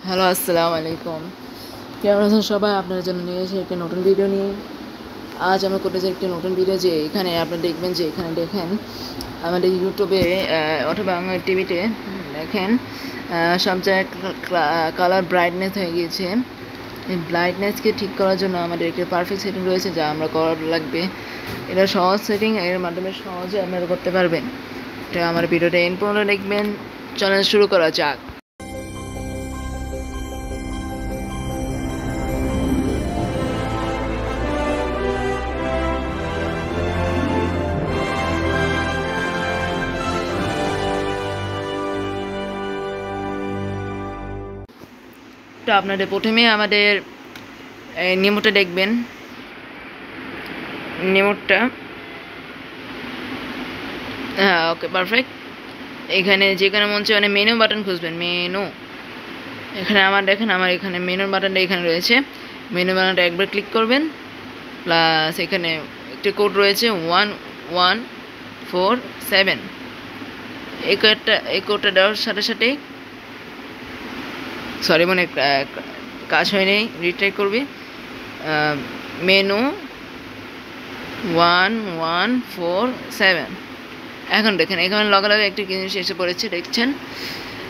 Hello, আসসালামু আলাইকুম। কেমন আছেন সবাই? আপনাদের জন্য নিয়ে এসে একটি নতুন ভিডিও নিয়ে আজ আমরা করতে চাই একটি নতুন ভিডিও। যে এখানে আপনারা দেখবেন যে এখানে দেখেন আমাদের ইউটিউবে অথবা আমার টিভিতে দেখেন সব জায়গায় কালার ব্রাইটনেস হয়ে গিয়েছে। এই ব্রাইটনেসকে ঠিক করার জন্য আমাদের একটি পারফেক্ট সেটিং রয়েছে যা আমরা করা লাগবে। এটা সহজ সেটিং, এর মাধ্যমে সহজে আপনারা করতে পারবেন। এটা আমার ভিডিওটা এন্ড পর্যন্ত দেখবেন। চলেন শুরু করা যাক। তো আপনাদের প্রথমে আমাদের নিমোটা দেখবেন। নিমোটটা হ্যাঁ, ওকে, পারফেক্ট। এখানে যেখানে মন চায় মেনু বাটন খুঁজবেন। মেনু, এখানে আমার দেখেন আমার এখানে মেনু বাটনটা এখানে রয়েছে। মেনু বাটনটা একবার ক্লিক করবেন, প্লাস এখানে একটি কোড রয়েছে 1147। এই কোডটা দেওয়ার সাথে সাথেই সরি মনে কাজ হয়নি, রিট্রাই করবি। মেনু 1147। এখন দেখেন এখানে লগে একটি জিনিস এসে পড়েছে, দেখছেন?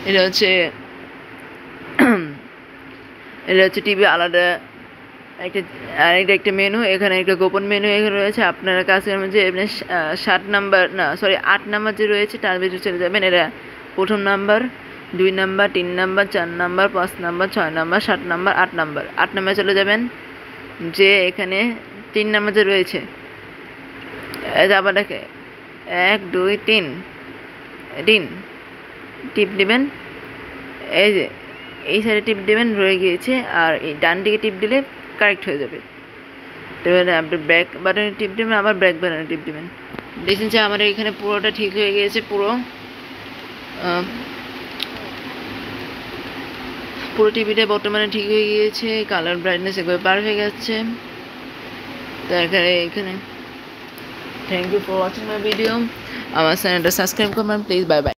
এটা হচ্ছে টিভি আলাদা একটা মেনু। এখানে একটা গোপন মেনু এখানে রয়েছে। আপনার কাছের মধ্যে এমনি 8 নাম্বার যে রয়েছে তার ভিতরে চলে যাবেন। এরা প্রথম number, 2 number, 3 number, 4 number, 5 number, 6 number, 7 number, 8 number. 8 number চলে যাবেন। যে এখানে 3 নাম্বার যে রয়েছে, আবার দেখে 1 2 3 টিপ দিবেন। এই যে এই সাইডে টিপ দেবেন, রয়ে গিয়েছে। আর এই ডান দিকে টিপ দিলে কারেক্ট হয়ে যাবে। এবারে আপনি ব্যাক বাটনে টিপ দেবেন, আবার ব্যাক বাটনে টিপ দেবেন। দেখছেন যে আমাদের এখানে পুরোটা ঠিক হয়ে গিয়েছে। পুরো টিভিটা বর্তমানে ঠিক হয়ে গিয়েছে। কালার ব্রাইটনেস একবার পার হয়ে গেছে। তো এখানে thank you for watching my video. আমার চ্যানেলটা সাবস্ক্রাইব করবেন প্লিজ। Bye bye.